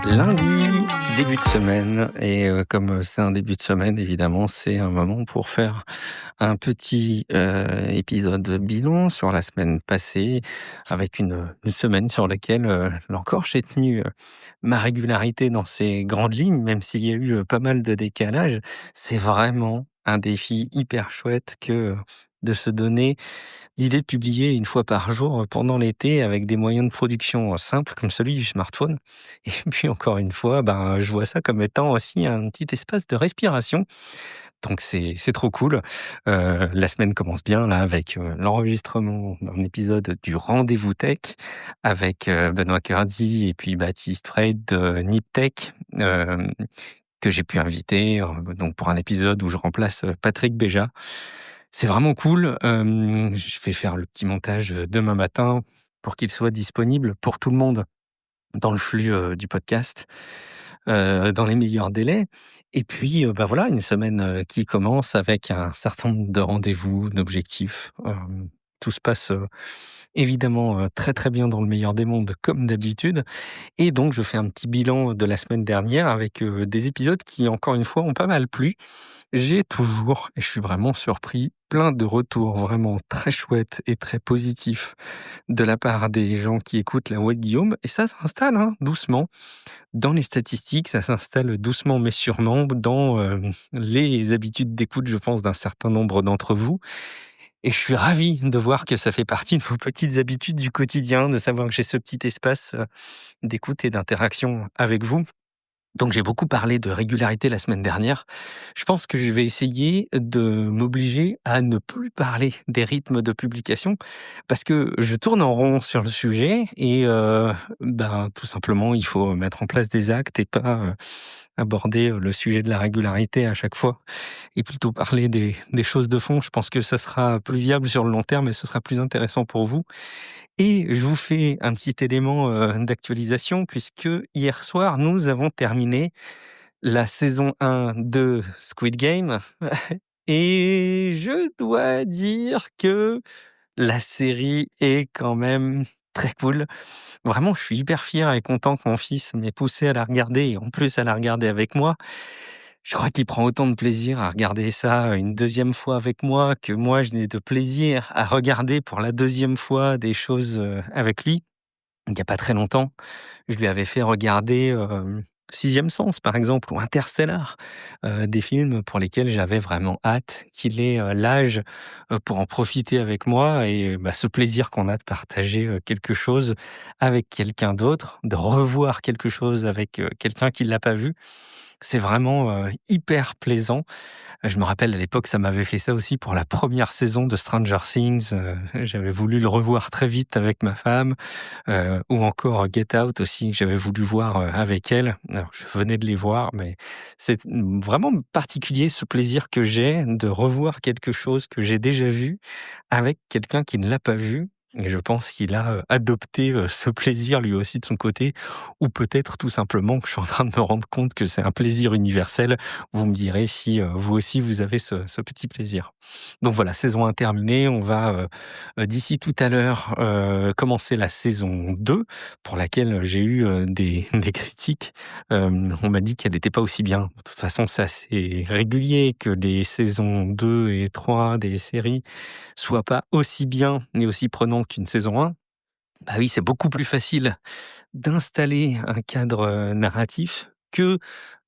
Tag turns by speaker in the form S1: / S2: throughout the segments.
S1: Lundi, début de semaine et comme c'est un début de semaine, évidemment, c'est un moment pour faire un petit, épisode bilan sur la semaine passée avec une semaine sur laquelle, là encore, j'ai tenu, ma régularité dans ses grandes lignes, même s'il y a eu, pas mal de décalage. C'est vraiment un défi hyper chouette que, de se donner l'idée de publier une fois par jour pendant l'été avec des moyens de production simples comme celui du smartphone. Et puis encore une fois, ben, je vois ça comme étant aussi un petit espace de respiration. Donc c'est trop cool. La semaine commence bien là avec l'enregistrement d'un épisode du Rendez-vous Tech avec Benoît Curdy et puis Baptiste Freyd de Niptech, que j'ai pu inviter donc pour un épisode où je remplace Patrick Béja. C'est vraiment cool. Je vais faire le petit montage demain matin pour qu'il soit disponible pour tout le monde dans le flux du podcast, dans les meilleurs délais. Et puis, bah voilà, une semaine qui commence avec un certain nombre de rendez-vous, d'objectifs. Tout se passe évidemment très très bien dans le meilleur des mondes, comme d'habitude. Et donc, je fais un petit bilan de la semaine dernière avec des épisodes qui, encore une fois, ont pas mal plu. J'ai toujours, et je suis vraiment surpris, plein de retours vraiment très chouettes et très positifs de la part des gens qui écoutent La Voix de Guillaume. Et ça s'installe doucement dans les statistiques, ça s'installe doucement mais sûrement dans les habitudes d'écoute, je pense, d'un certain nombre d'entre vous. Et je suis ravi de voir que ça fait partie de vos petites habitudes du quotidien, de savoir que j'ai ce petit espace d'écoute et d'interaction avec vous. Donc j'ai beaucoup parlé de régularité la semaine dernière. Je pense que je vais essayer de m'obliger à ne plus parler des rythmes de publication parce que je tourne en rond sur le sujet et ben tout simplement il faut mettre en place des actes et pas aborder le sujet de la régularité à chaque fois et plutôt parler des choses de fond. Je pense que ça sera plus viable sur le long terme et ce sera plus intéressant pour vous. Et je vous fais un petit élément d'actualisation puisque hier soir, nous avons terminé la saison 1 de Squid Game et je dois dire que la série est quand même très cool. Vraiment, je suis hyper fier et content que mon fils m'ait poussé à la regarder et en plus à la regarder avec moi. Je crois qu'il prend autant de plaisir à regarder ça une deuxième fois avec moi que moi je n'ai de plaisir à regarder pour la deuxième fois des choses avec lui. Il y a pas très longtemps, je lui avais fait regarder, Sixième Sens, par exemple, ou Interstellar, des films pour lesquels j'avais vraiment hâte qu'il ait, l'âge, pour en profiter avec moi et bah, ce plaisir qu'on a de partager, quelque chose avec quelqu'un d'autre, de revoir quelque chose avec, quelqu'un qui l'a pas vu. C'est vraiment, hyper plaisant. Je me rappelle à l'époque, ça m'avait fait ça aussi pour la première saison de Stranger Things, j'avais voulu le revoir très vite avec ma femme, ou encore Get Out aussi, j'avais voulu voir, avec elle. Alors je venais de les voir, mais c'est vraiment particulier ce plaisir que j'ai de revoir quelque chose que j'ai déjà vu avec quelqu'un qui ne l'a pas vu et je pense qu'il a, adopté, ce plaisir lui aussi de son côté ou peut-être tout simplement que je suis en train de me rendre compte que c'est un plaisir universel. Vous me direz si, vous aussi vous avez ce petit plaisir. Donc voilà, saison 1 terminée, on va, d'ici tout à l'heure, commencer la saison 2 pour laquelle j'ai eu, des des critiques. On m'a dit qu'elle n'était pas aussi bien. De toute façon, c'est assez régulier que les saisons 2 et 3 des séries soient pas aussi bien et aussi prenants qu'une saison 1. Bah oui, c'est beaucoup plus facile d'installer un cadre, narratif que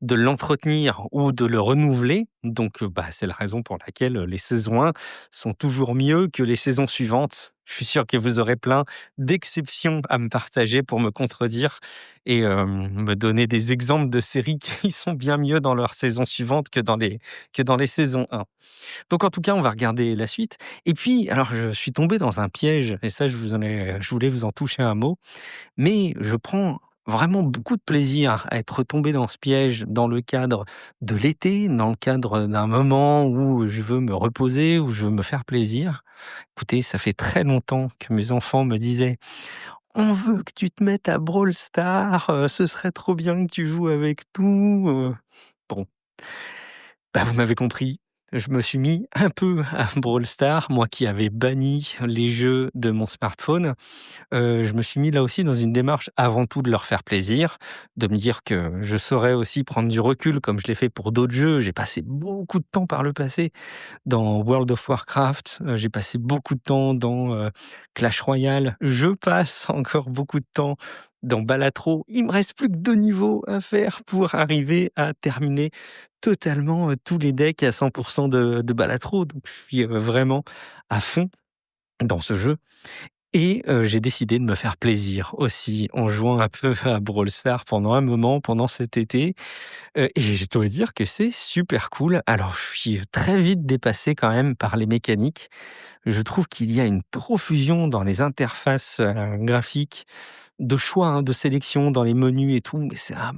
S1: de l'entretenir ou de le renouveler. Donc, bah, c'est la raison pour laquelle, les saisons 1 sont toujours mieux que les saisons suivantes. Je suis sûr que vous aurez plein d'exceptions à me partager pour me contredire et me donner des exemples de séries qui sont bien mieux dans leurs saisons suivantes que dans les saisons 1. Donc en tout cas, on va regarder la suite et puis alors je suis tombé dans un piège et ça je voulais vous en toucher un mot. Mais je prends vraiment beaucoup de plaisir à être tombé dans ce piège dans le cadre de l'été, dans le cadre d'un moment où je veux me reposer, où je veux me faire plaisir. Écoutez, ça fait très longtemps que mes enfants me disaient: «On veut que tu te mettes à Brawl Stars, ce serait trop bien que tu joues avec nous». Bon, bah, vous m'avez compris. je me suis mis un peu à Brawl Stars, moi qui avais banni les jeux de mon smartphone. Je me suis mis là aussi dans une démarche avant tout de leur faire plaisir, de me dire que je saurais aussi prendre du recul comme je l'ai fait pour d'autres jeux. J'ai passé beaucoup de temps par le passé dans World of Warcraft, j'ai passé beaucoup de temps dans, Clash Royale. Je passe encore beaucoup de temps dans Balatro. Il me reste plus que 2 niveaux à faire pour arriver à terminer totalement, tous les decks à 100 de Balatro. Donc je suis, vraiment à fond dans ce jeu et j'ai décidé de me faire plaisir aussi en jouant un peu à Brawl Stars pendant un moment, pendant cet été. Et je dois dire que c'est super cool. Alors je suis très vite dépassé quand même par les mécaniques. Je trouve qu'il y a une profusion dans les interfaces, graphiques, de choix, hein, de sélection dans les menus et tout, mais c'est un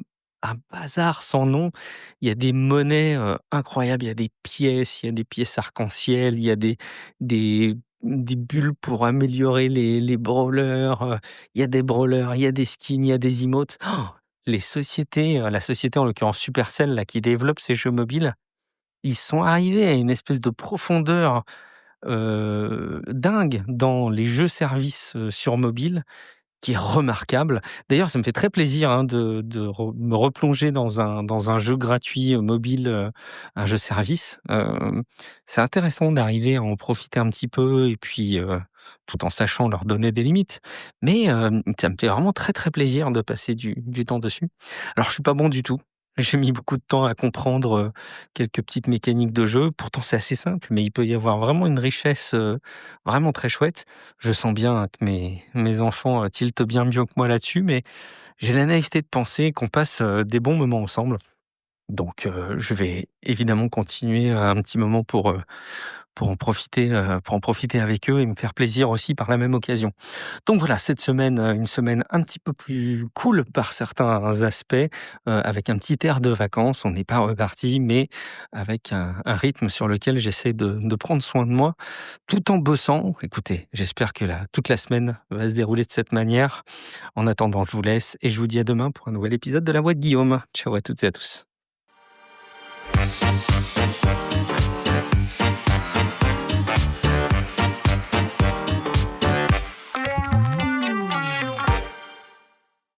S1: bazar sans nom. Il y a des monnaies, incroyables, il y a des pièces arc-en-ciel, il y a des bulles pour améliorer les brawlers, il y a des brawlers, il y a des skins, il y a des emotes. Les sociétés, la société en l'occurrence Supercell là qui développe ces jeux mobiles, ils sont arrivés à une espèce de profondeur, dingue dans les jeux services, sur mobile qui est remarquable. D'ailleurs, ça me fait très plaisir, hein, de me replonger dans un jeu gratuit, mobile, un jeu service. C'est intéressant d'arriver à en profiter un petit peu et puis, tout en sachant leur donner des limites. Mais, ça me fait vraiment très, très plaisir de passer du temps dessus. Alors je suis pas bon du tout. J'ai mis beaucoup de temps à comprendre, quelques petites mécaniques de jeu. Pourtant c'est assez simple, mais il peut y avoir vraiment une richesse, vraiment très chouette. Je sens bien que mes enfants, tiltent bien mieux que moi là-dessus, mais j'ai la naïveté de penser qu'on passe, des bons moments ensemble. Donc je vais évidemment continuer, un petit moment pour en profiter avec eux et me faire plaisir aussi par la même occasion. Donc voilà, cette semaine, une semaine un petit peu plus cool par certains aspects, avec un petit air de vacances. On n'est pas reparti, mais avec un rythme sur lequel j'essaie de prendre soin de moi, tout en bossant. Écoutez, j'espère que toute la semaine va se dérouler de cette manière. En attendant, je vous laisse et je vous dis à demain pour un nouvel épisode de La Voix de Guillaume. Ciao à toutes et à tous.